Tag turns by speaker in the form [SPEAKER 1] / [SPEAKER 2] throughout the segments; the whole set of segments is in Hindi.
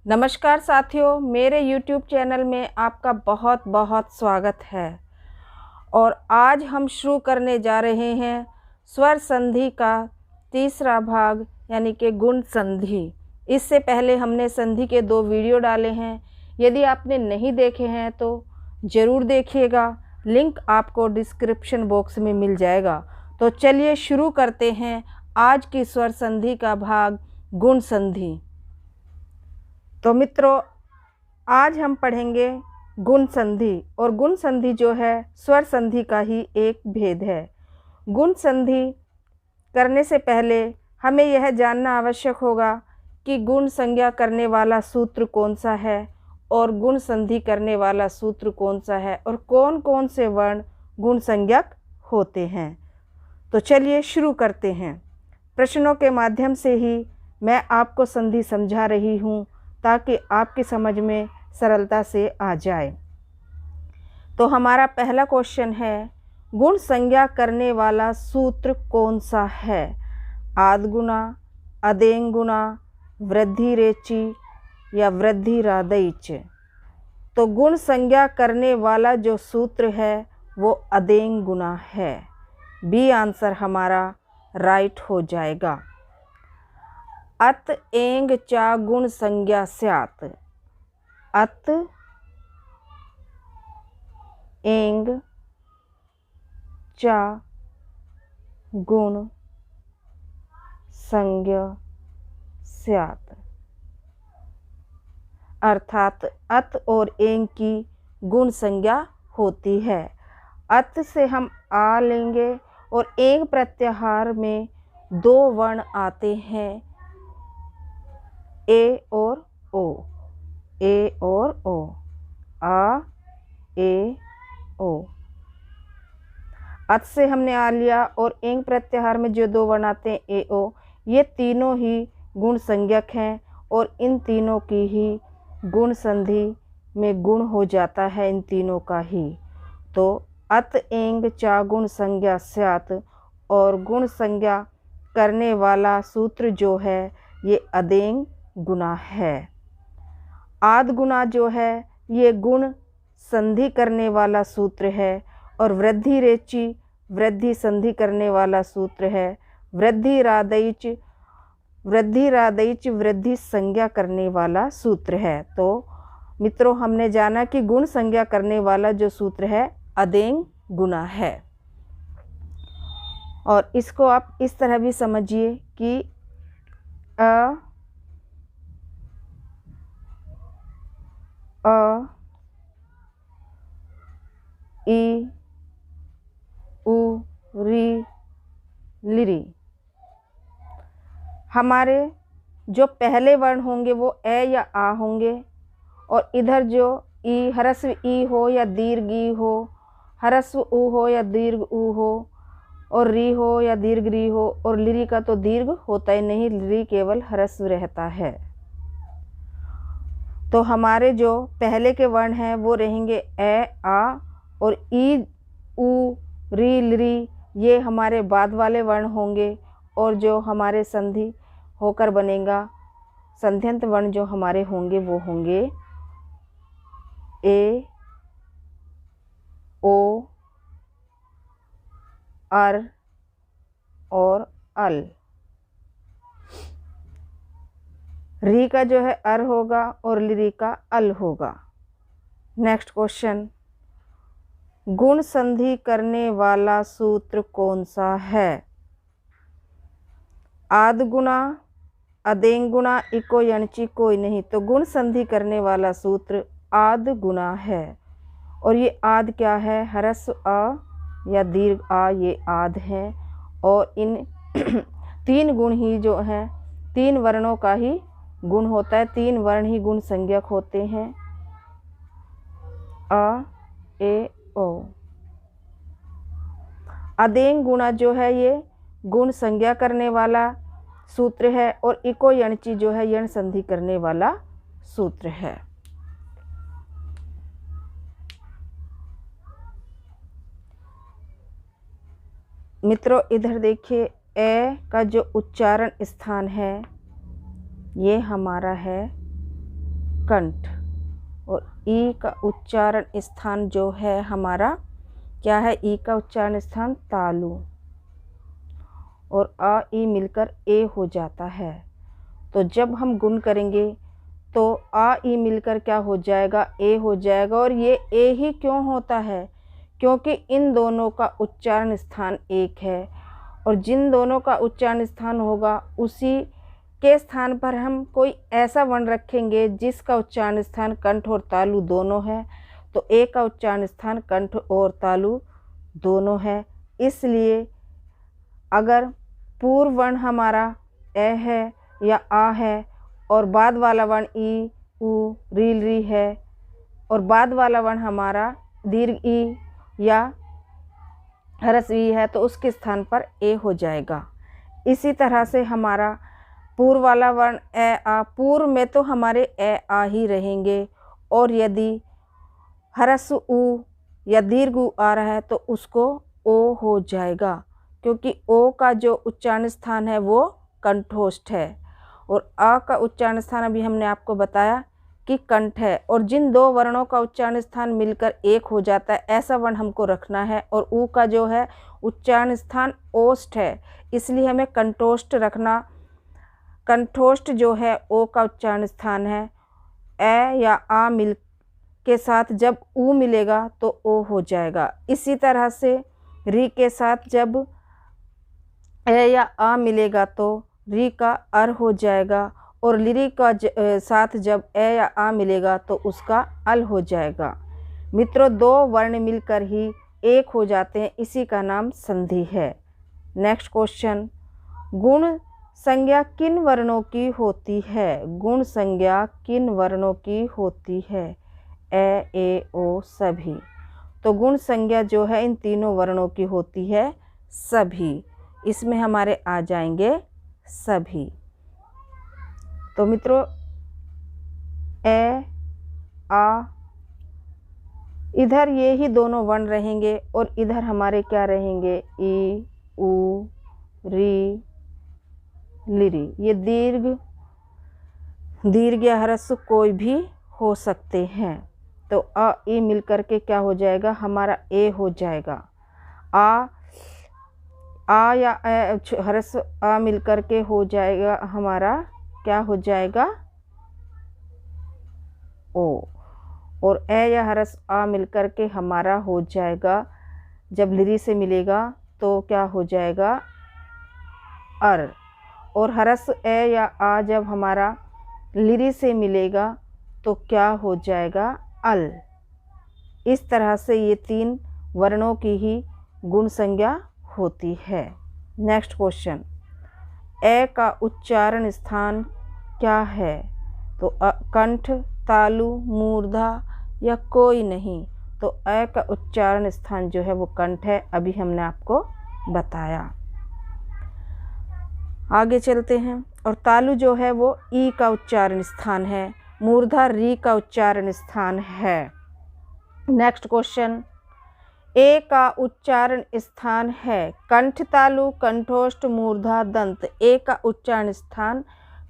[SPEAKER 1] नमस्कार साथियों, मेरे YouTube चैनल में आपका बहुत बहुत स्वागत है। और आज हम शुरू करने जा रहे हैं स्वर संधि का तीसरा भाग यानी कि गुण संधि। इससे पहले हमने संधि के 2 वीडियो डाले हैं। यदि आपने नहीं देखे हैं तो ज़रूर देखिएगा, लिंक आपको डिस्क्रिप्शन बॉक्स में मिल जाएगा। तो चलिए शुरू करते हैं आज की स्वर संधि का भाग गुण संधि। तो मित्रों, आज हम पढ़ेंगे गुण संधि। और गुण संधि जो है स्वर संधि का ही एक भेद है। गुण संधि करने से पहले हमें यह जानना आवश्यक होगा कि गुण संज्ञा करने वाला सूत्र कौन सा है और गुण संधि करने वाला सूत्र कौन सा है और कौन कौन से वर्ण गुण संज्ञक होते हैं। तो चलिए शुरू करते हैं। प्रश्नों के माध्यम से ही मैं आपको संधि समझा रही हूँ ताकि आपकी समझ में सरलता से आ जाए। तो हमारा पहला क्वेश्चन है, गुण संज्ञा करने वाला सूत्र कौन सा है? आद गुना, अदेंग गुना, वृद्धि रेची या वृद्धि रादैच। तो गुण संज्ञा करने वाला जो सूत्र है वो अदेंग गुना है। बी आंसर हमारा राइट हो जाएगा। अत एंग चा गुण संज्ञा स्यात्। अत एंग चा गुण संज्ञा स्यात्। अर्थात अत और एंग की गुण संज्ञा होती है। अत से हम आ लेंगे और एंग प्रत्याहार में 2 वर्ण आते हैं, ए और ओ। ए और ओ, आ ए ओ। अत से हमने आ लिया और एंग प्रत्याहार में जो 2 वर्ण आते हैं ए ओ, ये तीनों ही गुण संज्ञक हैं और इन तीनों की ही गुण संधि में गुण हो जाता है, इन तीनों का ही। तो अत एंग चा गुण संज्ञा स्यात् और गुण संज्ञा करने वाला सूत्र जो है ये अदेंग गुना है। आद गुना जो है ये गुण संधि करने वाला सूत्र है और वृद्धि रेची वृद्धि संधि करने वाला सूत्र है। वृद्धि रादैच वृद्धि संज्ञा करने वाला सूत्र है। तो मित्रों, हमने जाना कि गुण संज्ञा करने वाला जो सूत्र है अदेंग गुना है। और इसको आप इस तरह भी समझिए कि ई उ री लिरी। हमारे जो पहले वर्ण होंगे वो ए या आ होंगे और इधर जो ई ह्रस्व ई हो या दीर्घ ई हो, ह्रस्व उ हो या दीर्घ उ हो, और री हो या दीर्घ री हो, और लिरी का तो दीर्घ होता ही नहीं, लिरी केवल ह्रस्व रहता है। तो हमारे जो पहले के वर्ण हैं वो रहेंगे ए आ, और ई उ री लिरी ये हमारे बाद वाले वर्ण होंगे। और जो हमारे संधि होकर बनेगा, संध्यंत वर्ण जो हमारे होंगे वो होंगे ए ओ अर और अल। री का जो है अर होगा और लिरी का अल होगा। नेक्स्ट क्वेश्चन, गुण संधि करने वाला सूत्र कौन सा है? आद गुना, अदेंग गुना, इको यणची कोई नहीं। तो गुण संधि करने वाला सूत्र आद गुना है। और ये आद क्या है? ह्रस्व अ या दीर्घ आ, ये आद है। और इन 3 गुण ही जो हैं, 3 वर्णों का ही गुण होता है, 3 वर्ण ही गुण संज्ञक होते हैं, अ ए ओ। अदेंग गुना जो है ये गुण संज्ञा करने वाला सूत्र है और इको यणची जो है यण संधि करने वाला सूत्र है। मित्रों, इधर देखिए, ए का जो उच्चारण स्थान है ये हमारा है कंठ। और ई का उच्चारण स्थान जो है हमारा क्या है, ई का उच्चारण स्थान तालु। और आ ई मिलकर ए हो जाता है। तो जब हम गुण करेंगे तो आ ई मिलकर क्या हो जाएगा, ए हो जाएगा। और ये ए ही क्यों होता है, क्योंकि इन दोनों का उच्चारण स्थान एक है। और जिन दोनों का उच्चारण स्थान होगा उसी के स्थान पर हम कोई ऐसा वर्ण रखेंगे जिसका उच्चारण स्थान कंठ और तालु दोनों है। तो ए का उच्चारण स्थान कंठ और तालु दोनों है। इसलिए अगर पूर्व वर्ण हमारा ए है या आ है और बाद वाला वर्ण ई उ रील री है और बाद वाला वर्ण हमारा दीर्घ ई या ह्रस्व ई है तो उसके स्थान पर ए हो जाएगा। इसी तरह से हमारा पूर्व वाला वर्ण ए आ, पूर्व में तो हमारे ए आ ही रहेंगे। और यदि ह्रस्व उ या दीर्घ उ आ रहा है तो उसको ओ हो जाएगा, क्योंकि ओ का जो उच्चारण स्थान है वो कंठोष्ठ है। और आ का उच्चारण स्थान अभी हमने आपको बताया कि कंठ है। और जिन दो वर्णों का उच्चारण स्थान मिलकर एक हो जाता है ऐसा वर्ण हमको रखना है। और ऊ का जो है उच्चारण स्थान ओष्ठ है, इसलिए हमें कंठोष्ठ रखना। कंठोष्ठ जो है ओ का उच्चारण स्थान है। ए या आ मिल के साथ जब ऊ मिलेगा तो ओ हो जाएगा। इसी तरह से री के साथ जब ए या आ मिलेगा तो री का अर हो जाएगा। और लिरी का साथ जब ए या आ मिलेगा तो उसका अल हो जाएगा। मित्रों, दो वर्ण मिलकर ही एक हो जाते हैं, इसी का नाम संधि है। नेक्स्ट क्वेश्चन, गुण संज्ञा किन वर्णों की होती है? गुण संज्ञा किन वर्णों की होती है? ए ए ओ सभी। तो गुण संज्ञा जो है इन तीनों वर्णों की होती है सभी। इसमें हमारे आ जाएंगे सभी। तो मित्रों, ए आ इधर ये ही दोनों वर्ण रहेंगे और इधर हमारे क्या रहेंगे, ई उ री लिरी। ये दीर्घ या ह्रस्व कोई भी हो सकते हैं। तो अ ई मिलकर के क्या हो जाएगा, हमारा ए हो जाएगा। आ या ह्रस्व आ मिलकर के हो जाएगा हमारा क्या हो जाएगा, ओ। और ए या ह्रस्व आ मिलकर के हमारा हो जाएगा, जब लिरी से मिलेगा तो क्या हो जाएगा, अर। और ह्रस्व ए या आ जब हमारा लिरी से मिलेगा तो क्या हो जाएगा, अल। इस तरह से ये तीन वर्णों की ही गुण संज्ञा होती है। नेक्स्ट क्वेश्चन, ए का उच्चारण स्थान क्या है? तो कंठ, तालु, मूर्धा या कोई नहीं। तो ए का उच्चारण स्थान जो है वो कंठ है, अभी हमने आपको बताया। आगे चलते हैं। और तालु जो है वो ई का उच्चारण स्थान है, मूर्धा री का उच्चारण स्थान है। नेक्स्ट क्वेश्चन, ए का उच्चारण स्थान है कंठ, तालु, कंठोष्ठ, मूर्धा, दंत। ए का उच्चारण स्थान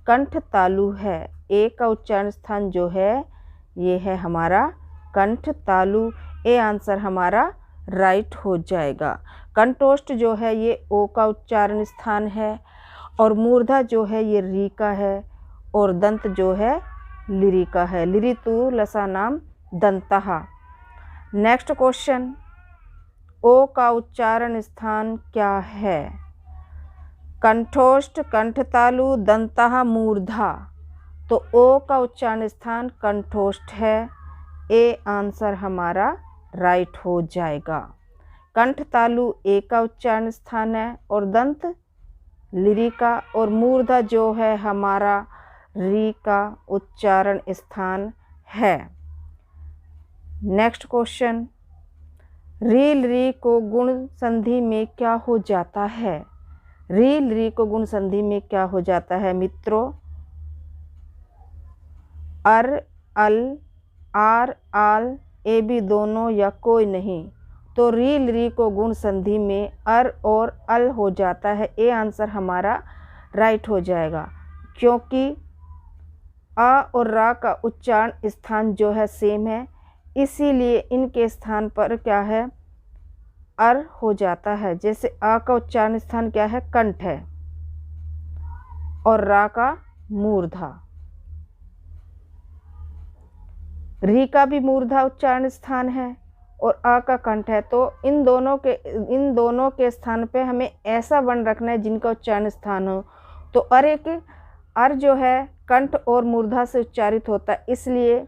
[SPEAKER 1] कंठ तालु है। ए का उच्चारण स्थान जो है ये है हमारा कंठ तालु। ए आंसर हमारा राइट हो जाएगा। कंठोष्ठ जो है ये ओ का उच्चारण स्थान है और मूर्धा जो है ये री का है और दंत जो है लिरी का है। लिरी तु लसा नाम दंतः। नेक्स्ट क्वेश्चन, ओ का उच्चारण स्थान क्या है? कंठोष्ठ, कंठतालु, दंतः, मूर्धा। तो ओ का उच्चारण स्थान कंठोष्ठ है। ए आंसर हमारा राइट हो जाएगा। कंठतालु ए का उच्चारण स्थान है और दंत लिरी का, और मूर्धा जो है हमारा री का उच्चारण स्थान है। नेक्स्ट क्वेश्चन, रील री को गुण संधि में क्या हो जाता है? रील री को गुण संधि में क्या हो जाता है मित्रों? अर, अल, आर, आल, ए बी दोनों या कोई नहीं। तो रील री को गुण संधि में अर और अल हो जाता है। ए आंसर हमारा राइट हो जाएगा, क्योंकि आ और रा का उच्चारण स्थान जो है सेम है, इसीलिए इनके स्थान पर क्या है, अर हो जाता है। जैसे आ का उच्चारण स्थान क्या है, कंठ है, और रा का मूर्धा, री का भी मूर्धा उच्चारण स्थान है और आ का कंठ है। तो इन दोनों के स्थान पे हमें ऐसा वर्ण रखना है जिनका उच्चारण स्थान हो। तो अर जो है कंठ और मूर्धा से उच्चारित होता है, इसलिए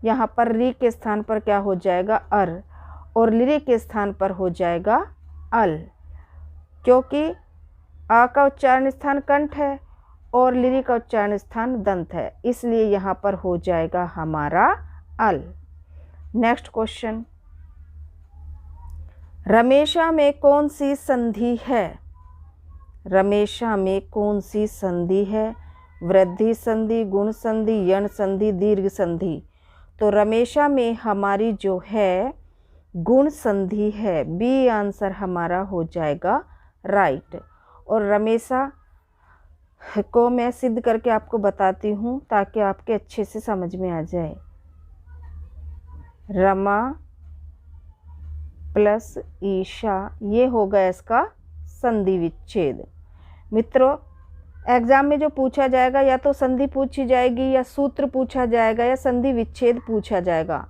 [SPEAKER 1] यहाँ पर री के स्थान पर क्या हो जाएगा, अर, और लिरी के स्थान पर हो जाएगा अल। क्योंकि आ का उच्चारण स्थान कंठ है और लिरी का उच्चारण स्थान दंत है, इसलिए यहाँ पर हो जाएगा हमारा अल। नेक्स्ट क्वेश्चन, रमेशा में कौन सी संधि है? रमेशा में कौन सी संधि है? वृद्धि संधि, गुण संधि, यण संधि, दीर्घ संधि। तो रमेशा में हमारी जो है गुण संधि है, बी आंसर हमारा हो जाएगा राइट। और रमेशा को मैं सिद्ध करके आपको बताती हूँ ताकि आपके अच्छे से समझ में आ जाए। रमा प्लस ईशा, ये होगा इसका संधि विच्छेद। मित्रों, एग्जाम में जो पूछा जाएगा या तो संधि पूछी जाएगी या सूत्र पूछा जाएगा या संधि विच्छेद पूछा जाएगा।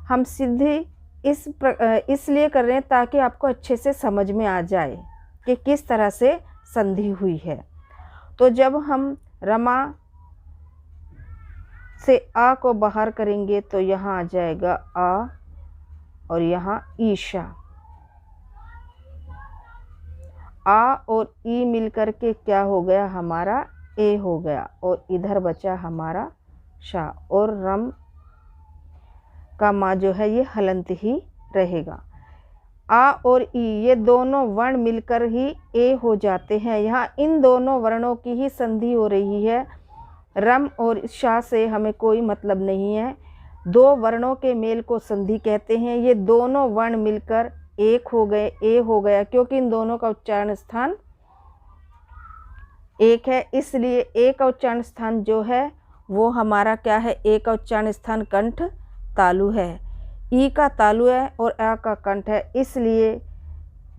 [SPEAKER 1] हम सीधी इसलिए कर रहे हैं ताकि आपको अच्छे से समझ में आ जाए कि किस तरह से संधि हुई है। तो जब हम रमा से आ को बाहर करेंगे तो यहाँ आ जाएगा आ और यहाँ ईशा। आ और ई मिलकर के क्या हो गया, हमारा ए हो गया, और इधर बचा हमारा शा, और रम का मा जो है ये हलंत ही रहेगा। आ और ई ये दोनों वर्ण मिलकर ही ए हो जाते हैं। यहाँ इन दोनों वर्णों की ही संधि हो रही है, रम और शा से हमें कोई मतलब नहीं है। दो वर्णों के मेल को संधि कहते हैं। ये दोनों वर्ण मिलकर एक हो गए, ए हो गया, क्योंकि इन दोनों का उच्चारण स्थान एक है, इसलिए ए का उच्चारण स्थान जो है वो हमारा क्या है, ए का उच्चारण स्थान कंठ तालु है, ई का तालु है और आ का कंठ है, इसलिए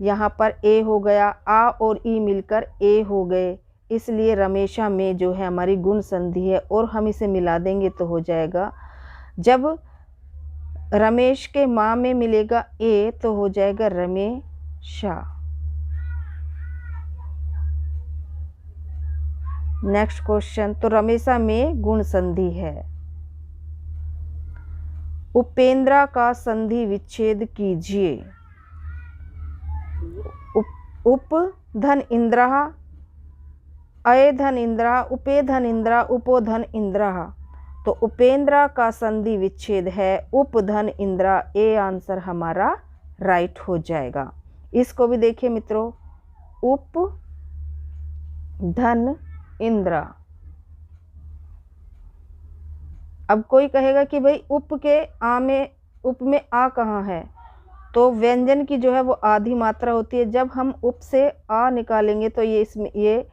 [SPEAKER 1] यहाँ पर ए हो गया। आ और ई मिलकर ए हो गए, इसलिए रमेशा में जो है हमारी गुण संधि है। और हम इसे मिला देंगे तो हो जाएगा, जब रमेश के माँ में मिलेगा ए तो हो जाएगा रमेशा। नेक्स्ट क्वेश्चन, तो रमेशा में गुण संधि है। उपेंद्रा का संधि विच्छेद कीजिए। उप धन इंद्रा, अय धन इंद्रा, उपे धन इंद्रा, उपो धन इंद्रा। तो उपेंद्रा का संधि विच्छेद है उप धन इंद्रा, ए आंसर हमारा राइट हो जाएगा। इसको भी देखिए मित्रों, उप धन इंद्रा। अब कोई कहेगा कि भाई उप में आ कहाँ है, तो व्यंजन की जो है वो आधी मात्रा होती है। जब हम उप से आ निकालेंगे तो ये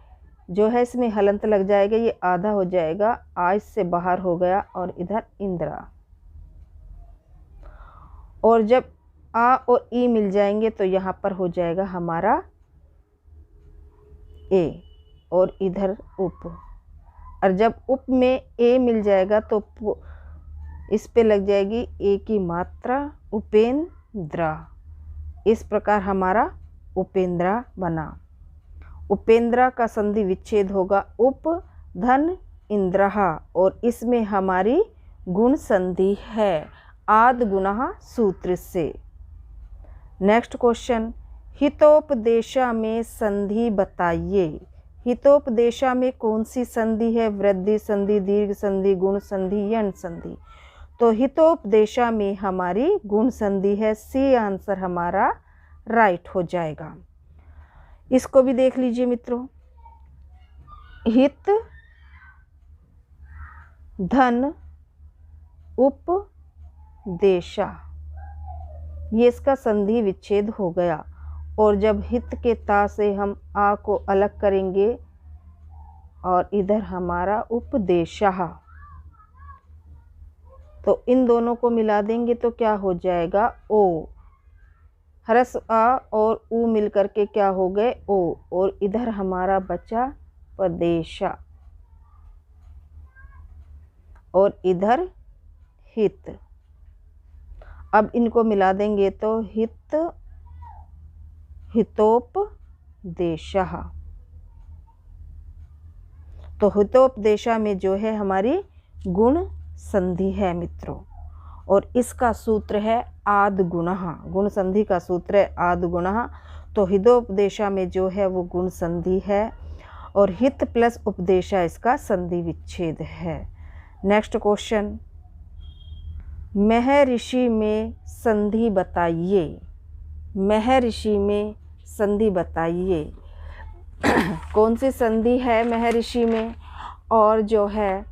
[SPEAKER 1] जो है इसमें हलंत लग जाएगा, ये आधा हो जाएगा, आ इससे बाहर हो गया और इधर इंद्रा। और जब आ और ई मिल जाएंगे तो यहाँ पर हो जाएगा हमारा ए और इधर उप। और जब उप में ए मिल जाएगा तो इस पे लग जाएगी ए की मात्रा, उपेंद्रा। इस प्रकार हमारा उपेंद्रा बना। उपेंद्रा का संधि विच्छेद होगा उप धन इंद्रहा, और इसमें हमारी गुण संधि है आद गुणः सूत्र से। नेक्स्ट क्वेश्चन, हितोपदेशा में संधि बताइए। हितोपदेशा में कौन सी संधि है? वृद्धि संधि, दीर्घ संधि, गुण संधि, यण संधि। तो हितोपदेशा में हमारी गुण संधि है, सी आंसर हमारा राइट हो जाएगा। इसको भी देख लीजिए मित्रों, हित धन उपदेशा, ये इसका संधि विच्छेद हो गया। और जब हित के ता से हम आ को अलग करेंगे और इधर हमारा उपदेशा, तो इन दोनों को मिला देंगे तो क्या हो जाएगा, ओ। ह्रस्व आ और ऊ मिल करके क्या हो गए, ओ। और इधर हमारा बचा पदेशा और इधर हित। अब इनको मिला देंगे तो हित हितोपदेशः। तो हितोपदेशा में जो है हमारी गुण संधि है मित्रों, और इसका सूत्र है आद गुणः। गुण संधि का सूत्र है आद गुणः। तो हितोपदेशा में जो है वो गुण संधि है, और हित प्लस उपदेशा इसका संधि विच्छेद है। नेक्स्ट क्वेश्चन, महर्षि में संधि बताइए। महर्षि में संधि बताइए। कौन सी संधि है महर्षि में, और जो है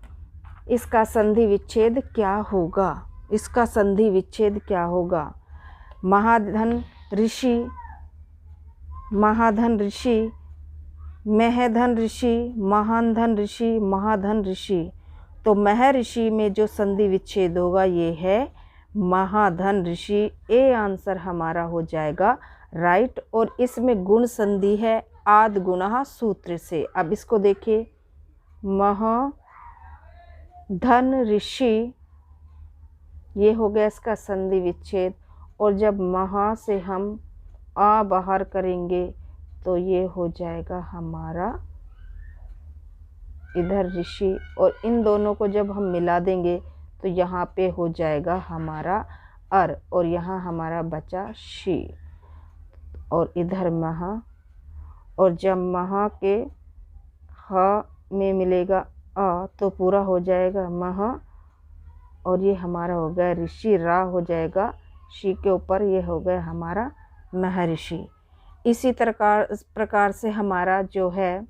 [SPEAKER 1] इसका संधि विच्छेद क्या होगा, इसका संधि विच्छेद क्या होगा। महाधन ऋषि, महाधन ऋषि, महधन ऋषि, महाधन ऋषि, महाधन ऋषि। तो महर्षि में जो संधि विच्छेद होगा ये है महाधन ऋषि। ए आंसर हमारा हो जाएगा राइट। और इसमें गुण संधि है आद गुणः सूत्र से। अब इसको देखिए, महाधन ऋषि, ये हो गया इसका संधि विच्छेद। और जब महा से हम आ बाहर करेंगे तो ये हो जाएगा हमारा इधर ऋषि, और इन दोनों को जब हम मिला देंगे तो यहाँ पे हो जाएगा हमारा अर, और यहाँ हमारा बचा शी, और इधर महा। और जब महा के ह में मिलेगा आ तो पूरा हो जाएगा महा, और ये हमारा हो गया ऋषि। रा हो जाएगा शी के ऊपर, ये हो गया हमारा महर्षि। इसी प्रकार से हमारा जो है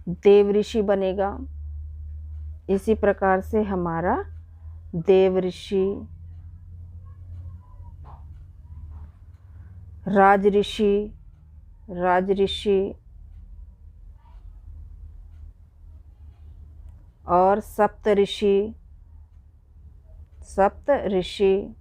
[SPEAKER 1] देवऋषि बनेगा। इसी प्रकार से हमारा देवऋषि, राजऋषि, राजऋषि और सप्तऋषि, सप्तऋषि।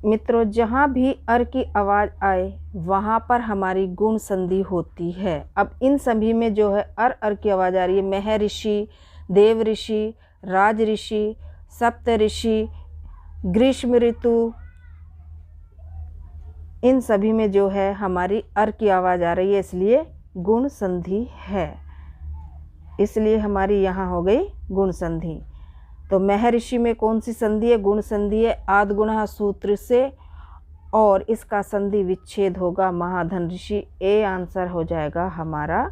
[SPEAKER 1] मित्रों, जहाँ भी अर की आवाज़ आए वहाँ पर हमारी गुण संधि होती है। अब इन सभी में जो है अर की आवाज़ आ रही है। महर्षि, देवऋषि, राजऋषि, सप्तऋषि, ग्रीष्म ऋतु, इन सभी में जो है हमारी अर की आवाज़ आ रही है, इसलिए गुण संधि है। इसलिए हमारी यहाँ हो गई गुण संधि। तो महर्षि में कौन सी संधि है, गुण संधि है आद गुणः सूत्र से, और इसका संधि विच्छेद होगा महाधन ऋषि। ए आंसर हो जाएगा हमारा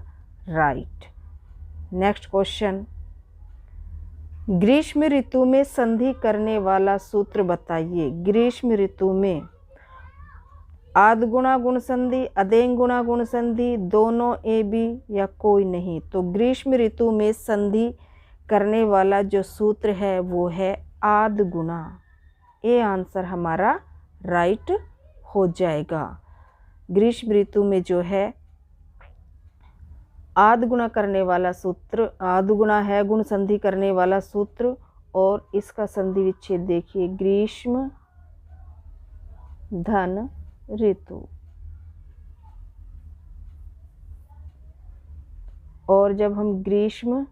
[SPEAKER 1] राइट। नेक्स्ट क्वेश्चन, ग्रीष्म ऋतु में संधि करने वाला सूत्र बताइए। ग्रीष्म ऋतु में आद गुणा गुण संधि, अदेंग गुणा गुण संधि, दोनों ए बी या कोई नहीं। तो ग्रीष्म ऋतु में संधि करने वाला जो सूत्र है वो है आद गुणा। ए आंसर हमारा राइट हो जाएगा। ग्रीष्म ऋतु में जो है आद गुणा करने वाला सूत्र, आद गुणा है गुण संधि करने वाला सूत्र, और इसका संधि विच्छेद देखिए, ग्रीष्म धन ऋतु। और जब हम ग्रीष्म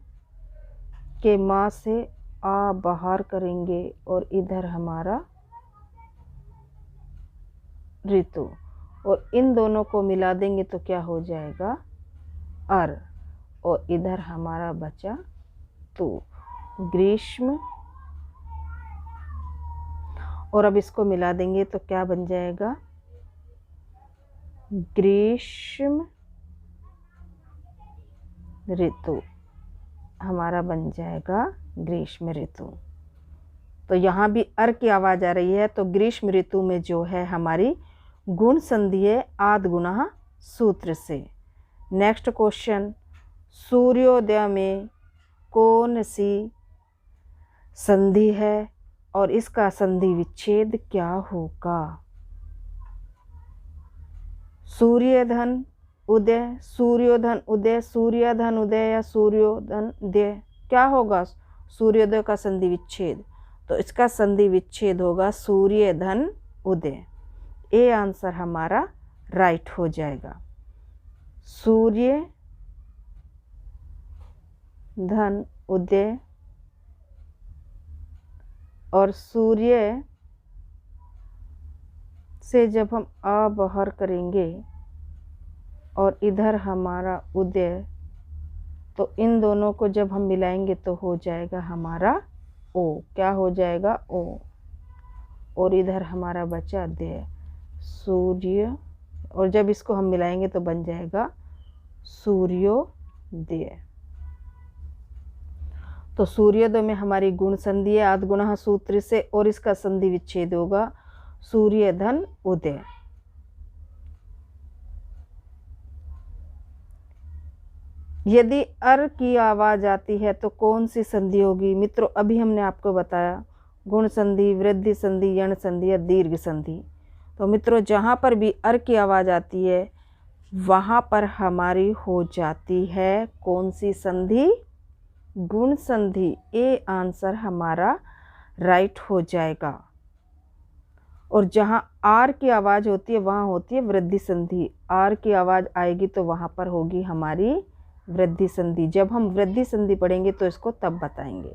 [SPEAKER 1] के माँ से आ बाहर करेंगे और इधर हमारा ऋतु, और इन दोनों को मिला देंगे तो क्या हो जाएगा अर, और इधर हमारा बचा तू, ग्रीष्म। और अब इसको मिला देंगे तो क्या बन जाएगा, ग्रीष्म ऋतु, हमारा बन जाएगा ग्रीष्म ऋतु। तो यहाँ भी अर की आवाज़ आ रही है, तो ग्रीष्म ऋतु में जो है हमारी गुण संधि है आद गुणः सूत्र से। नेक्स्ट क्वेश्चन, सूर्योदय में कौन सी संधि है और इसका संधि विच्छेद क्या होगा। सूर्यधन, उदय, सूर्योधन उदय, सूर्यधन उदय या सूर्योधन उदय, क्या होगा? सूर्योदय का संधि विच्छेद, तो इसका संधि विच्छेद होगा सूर्यधन उदय। ए आंसर हमारा राइट हो जाएगा। सूर्य धन उदय और सूर्य से जब हम आ बाहर करेंगे और इधर हमारा उदय, तो इन दोनों को जब हम मिलाएंगे तो हो जाएगा हमारा ओ। क्या हो जाएगा? ओ। और इधर हमारा बचा दय, सूर्य, और जब इसको हम मिलाएंगे तो बन जाएगा सूर्योदय। तो सूर्योदय में हमारी गुण संधि है आद्गुणः सूत्र से, और इसका संधि विच्छेद होगा सूर्यधन उदय। यदि अर की आवाज आती है तो कौन सी संधि होगी? मित्रों, अभी हमने आपको बताया गुण संधि, वृद्धि संधि, यण संधि या दीर्घ संधि। तो मित्रों, जहाँ पर भी अर की आवाज़ आती है वहाँ पर हमारी हो जाती है कौन सी संधि? गुण संधि। ए आंसर हमारा राइट हो जाएगा। और जहाँ आर की आवाज़ होती है वहाँ होती है वृद्धि संधि। आर की आवाज़ आएगी तो वहाँ पर होगी हमारी वृद्धि संधि। जब हम वृद्धि संधि पढ़ेंगे तो इसको तब बताएंगे।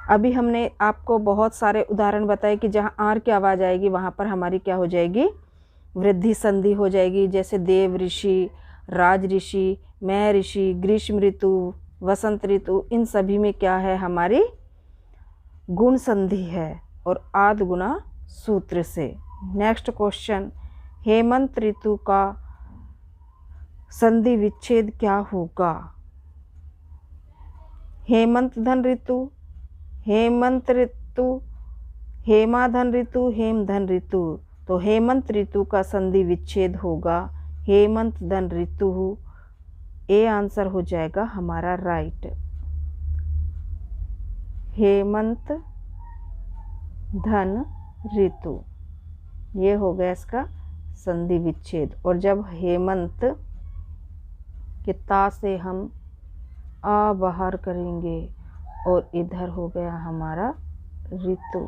[SPEAKER 1] अभी हमने आपको बहुत सारे उदाहरण बताए कि जहाँ आर की आवाज़ आएगी वहाँ पर हमारी क्या हो जाएगी? वृद्धि संधि हो जाएगी। जैसे देव ऋषि, राज ऋषि, मह ऋषि, ग्रीष्म ऋतु, वसंत ऋतु, इन सभी में क्या है? हमारी गुण संधि है और आद गुणा सूत्र से। नेक्स्ट क्वेश्चन, हेमंत ऋतु का संधि विच्छेद क्या होगा? हेमंत धन ऋतु, हेमंत ऋतु, हेमाधन ऋतु, हेमधन ऋतु। तो हेमंत ऋतु का संधि विच्छेद होगा हेमंत धन ऋतु। ए आंसर हो जाएगा हमारा राइट। हेमंत धन ऋतु, ये हो गया इसका संधि विच्छेद। और जब हेमंत के ता से हम आ बाहर करेंगे और इधर हो गया हमारा ऋतु,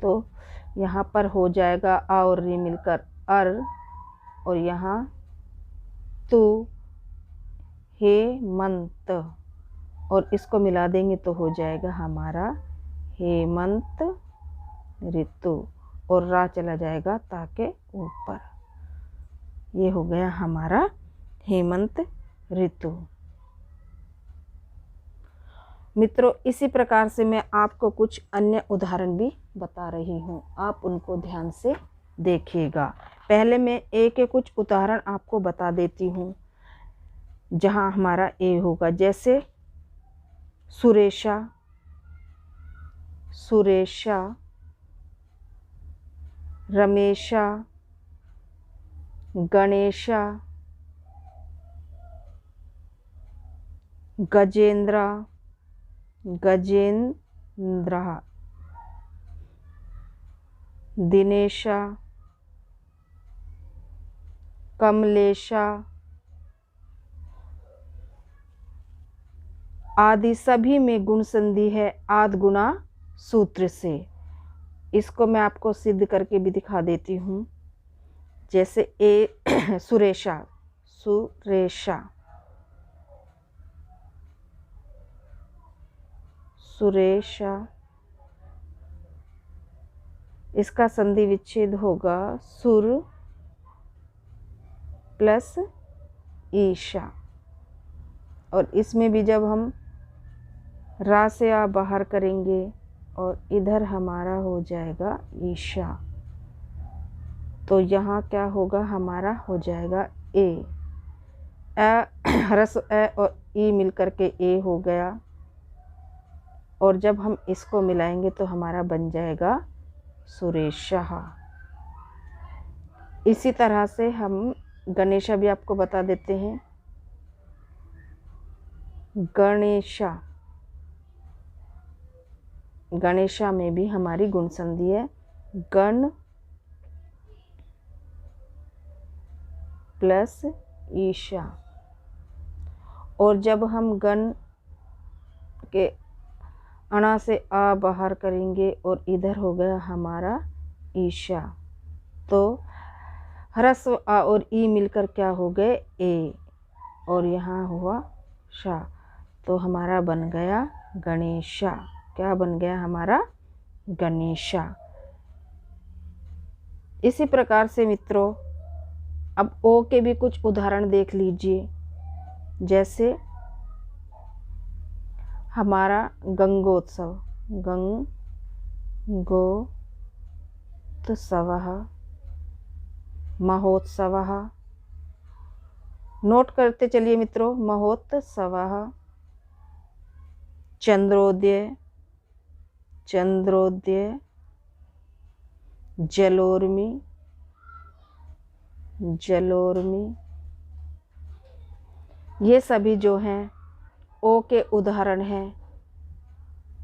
[SPEAKER 1] तो यहाँ पर हो जाएगा आ और री मिलकर अर, और यहाँ तु हेमंत, और इसको मिला देंगे तो हो जाएगा हमारा हेमंत ऋतु, और रा चला जाएगा ता के ऊपर। ये हो गया हमारा हेमंत ऋतु। मित्रों, इसी प्रकार से मैं आपको कुछ अन्य उदाहरण भी बता रही हूँ, आप उनको ध्यान से देखिएगा। पहले मैं ए के कुछ उदाहरण आपको बता देती हूँ जहाँ हमारा ए होगा। जैसे सुरेशा, सुरेशा, रमेशा, गणेशा, गजेंद्रा, गजेंद्रा, दिनेशा, कमलेशा आदि सभी में गुण संधि है आद गुणा सूत्र से। इसको मैं आपको सिद्ध करके भी दिखा देती हूँ। जैसे ए सुरेशा, सुरेशा, सुरेशा, इसका संधि विच्छेद होगा सुर प्लस ईशा, और इसमें भी जब हम रा से आ बाहर करेंगे और इधर हमारा हो जाएगा ईशा, तो यहाँ क्या होगा? हमारा हो जाएगा ए, रस ए और ई मिलकर के ए हो गया, और जब हम इसको मिलाएंगे तो हमारा बन जाएगा सुरेशा। इसी तरह से हम गणेशा भी आपको बता देते हैं। गणेशा, गणेशा में भी हमारी गुण संधि है गण प्लस ईशा। और जब हम गण के अणा से आ बाहर करेंगे और इधर हो गया हमारा ईशा, तो ह्रस्व आ और ई मिलकर क्या हो गए ए, और यहाँ हुआ शा, तो हमारा बन गया गणेशा। क्या बन गया हमारा गणेशा। इसी प्रकार से मित्रों अब ओ के भी कुछ उदाहरण देख लीजिए। जैसे हमारा गंगोत्सव, गंगोत्सवः, महोत्सवः। नोट करते चलिए मित्रों, महोत्सवः, चंद्रोदय, चंद्रोदय, जलोर्मी, जलोर्मी। ये सभी जो हैं ओ के उदाहरण हैं।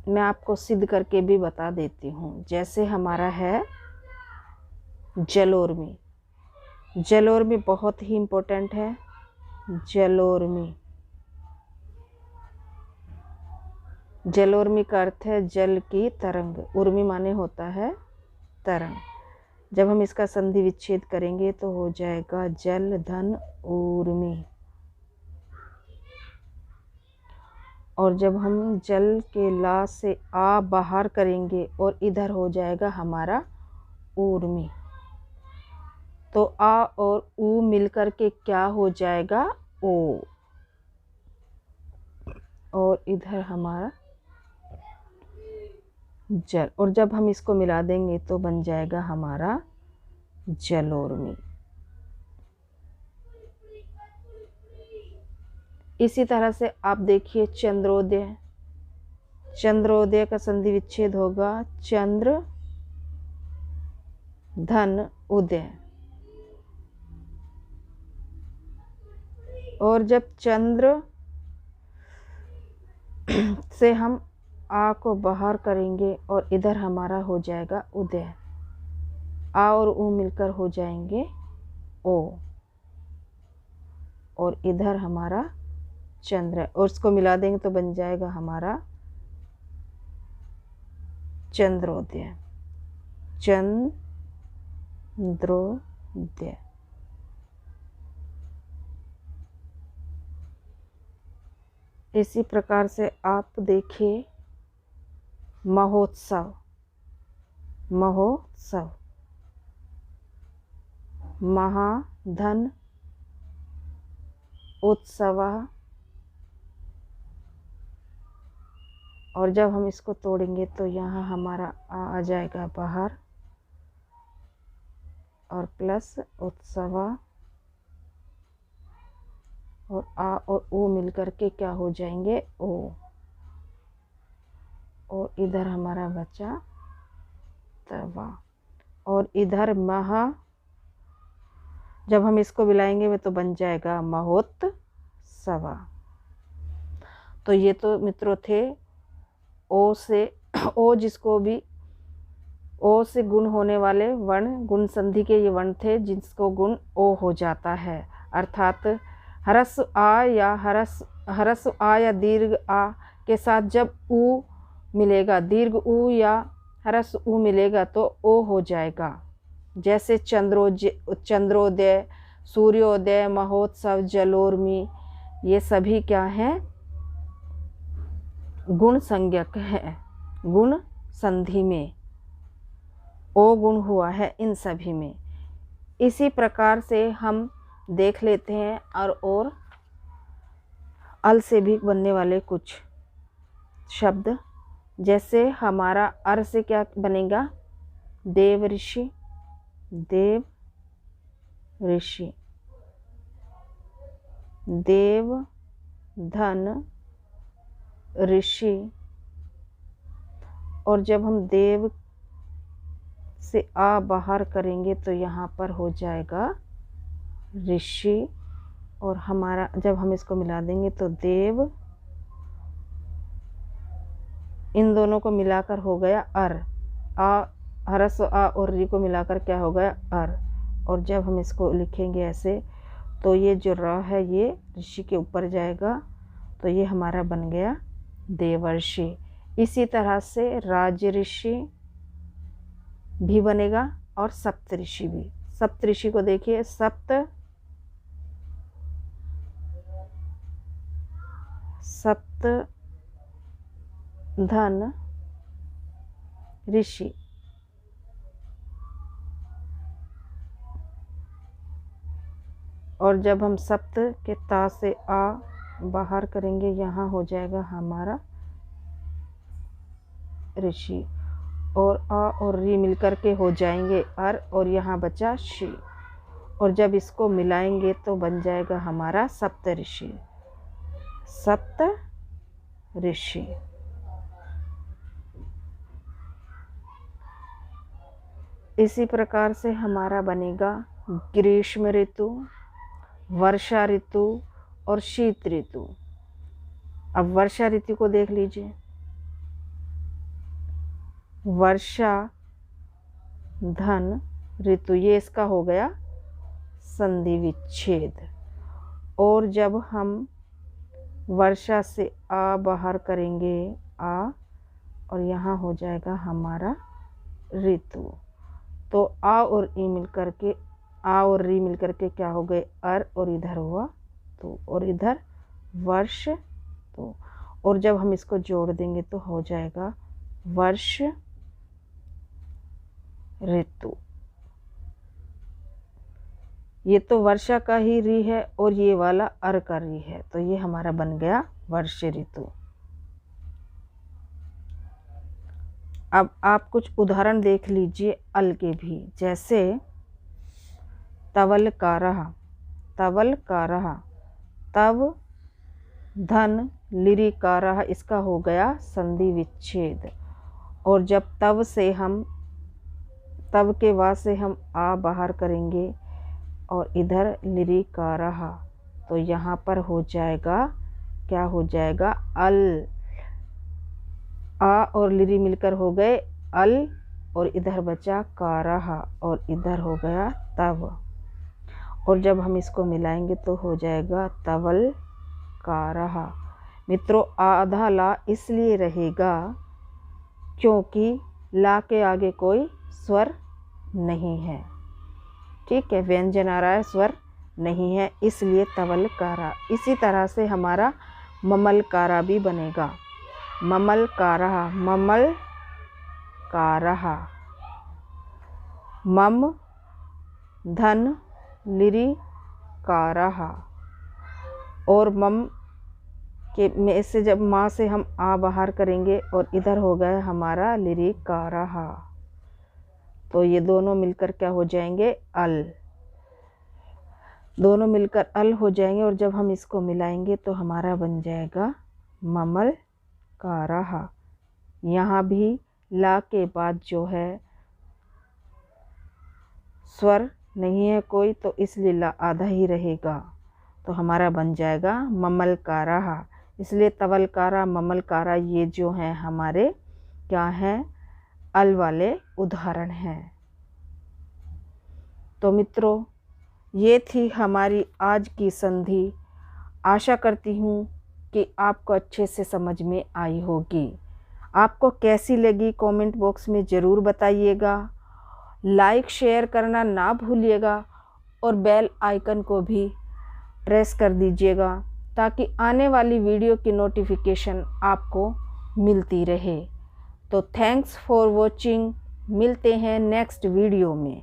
[SPEAKER 1] मैं आपको सिद्ध करके भी बता देती हूँ। जैसे हमारा है जलोर्मी। जलोर्मी बहुत ही इम्पोर्टेंट है। जलोर्मी, जलोर्मी का अर्थ है जल की तरंग। उर्मी माने होता है तरंग। जब हम इसका संधि विच्छेद करेंगे तो हो जाएगा जल धन ऊर्मी। और जब हम जल के ला से आ बाहर करेंगे और इधर हो जाएगा हमारा ऊर्मी, तो आ और ऊ मिलकर के क्या हो जाएगा ओ, और इधर हमारा जल। और जब हम इसको मिला देंगे तो बन जाएगा हमारा जलोर्मी। इसी तरह से आप देखिए चंद्रोदय। चंद्रोदय का संधि विच्छेद होगा चंद्र धन उदय। और जब चंद्र से हम आ को बाहर करेंगे और इधर हमारा हो जाएगा उदय। आ और ऊ मिलकर हो जाएंगे ओ, और इधर हमारा चंद्र, और इसको मिला देंगे तो बन जाएगा हमारा चंद्रोदय। चंद्रोदय। इसी प्रकार से आप देखिए महोत्सव। महोत्सव, महाधन उत्सव। और जब हम इसको तोड़ेंगे तो यहाँ हमारा आ जाएगा बाहर, और प्लस उत्सव, और आ और ओ मिलकर के क्या हो जाएंगे ओ, और इधर हमारा बचा तवा। और इधर महा, जब हम इसको मिलाएंगे तो बन जाएगा महोत्सव। तो ये तो मित्रों थे ओ से, ओ जिसको भी ओ से गुण होने वाले वर्ण, गुण संधि के ये वर्ण थे जिसको गुण ओ हो जाता है। अर्थात ह्रस्व आ या ह्रस्व आ या दीर्घ आ के साथ जब ऊ मिलेगा, दीर्घ ऊ या ह्रस्व ऊ मिलेगा तो ओ हो जाएगा। जैसे चंद्रोदय, सूर्योदय, महोत्सव, जलोर्मी, ये सभी क्या हैं गुण संज्ञक है। गुण संधि में ओ गुण हुआ है इन सभी में। इसी प्रकार से हम देख लेते हैं और अल से भी बनने वाले कुछ शब्द। जैसे हमारा अर से क्या बनेगा देव ऋषि, देव ऋषि, देव धन ऋषि। और जब हम देव से आ बाहर करेंगे तो यहाँ पर हो जाएगा ऋषि, और हमारा जब हम इसको मिला देंगे तो देव, इन दोनों को मिलाकर हो गया अर। आ ह्रस्व आ और री को मिलाकर क्या हो गया अर। और जब हम इसको लिखेंगे ऐसे तो ये जो र है ये ऋषि के ऊपर जाएगा, तो ये हमारा बन गया देवर्षि। इसी तरह से राजऋषि भी बनेगा और सप्तऋषि भी। सप्तऋषि को देखिए, सप्त धन ऋषि। और जब हम सप्त के ता से आ बाहर करेंगे, यहाँ हो जाएगा हमारा ऋषि। और आ और री मिलकर के हो जाएंगे अर, और यहाँ बचा शी। और जब इसको मिलाएंगे तो बन जाएगा हमारा सप्तऋषि। सप्तऋषि। इसी प्रकार से हमारा बनेगा ग्रीष्म ऋतु, वर्षा ऋतु और शीत ऋतु। अब वर्षा ऋतु को देख लीजिए। वर्षा धन ऋतु, ये इसका हो गया संधि विच्छेद। और जब हम वर्षा से आ बाहर करेंगे, आ, और यहाँ हो जाएगा हमारा ऋतु। तो आ और ई मिलकर के, आ और री मिलकर के क्या हो गए अर, और इधर हुआ तो, और इधर वर्ष तो। और जब हम इसको जोड़ देंगे तो हो जाएगा वर्ष ऋतु। ये तो वर्षा का ही री है और ये वाला अर का री है, तो ये हमारा बन गया वर्ष ऋतु। अब आप कुछ उदाहरण देख लीजिए अल के भी, जैसे तवलकारः, तवलकारः, तव धन लिरिकारः, इसका हो गया संधि विच्छेद। और जब तव से हम, तब के बाद से हम आ बाहर करेंगे और इधर लिरिकारः, तो यहाँ पर हो जाएगा, क्या हो जाएगा अल। आ और लिरी मिलकर हो गए अल, और इधर बचा कारः, और इधर हो गया तव। और जब हम इसको मिलाएंगे तो हो जाएगा तवल कारः। मित्रों, आधा ला इसलिए रहेगा क्योंकि ला के आगे कोई स्वर नहीं है। ठीक है, व्यंजन आ रहा है, स्वर नहीं है, इसलिए तवलकारा। इसी तरह से हमारा ममलकारा भी बनेगा। ममलकारः, ममलकारः, मम धन लिरिकारः। और मम के में से जब माँ से हम आ बाहर करेंगे और इधर हो गया हमारा लिरिकारः, तो ये दोनों मिलकर क्या हो जाएंगे अल। दोनों मिलकर अल हो जाएंगे, और जब हम इसको मिलाएंगे तो हमारा बन जाएगा ममलकारः। यहाँ भी ला के बाद जो है स्वर नहीं है कोई, तो इसलिए ला आधा ही रहेगा, तो हमारा बन जाएगा ममलकारः। इसलिए तवलकारा, ममलकारा, ये जो हैं हमारे क्या हैं, अल वाले उदाहरण हैं। तो मित्रों, ये थी हमारी आज की संधि। आशा करती हूँ कि आपको अच्छे से समझ में आई होगी। आपको कैसी लगी कमेंट बॉक्स में ज़रूर बताइएगा। लाइक शेयर करना ना भूलिएगा, और बेल आइकन को भी प्रेस कर दीजिएगा ताकि आने वाली वीडियो की नोटिफिकेशन आपको मिलती रहे। तो थैंक्स फॉर वॉचिंग। मिलते हैं नेक्स्ट वीडियो में।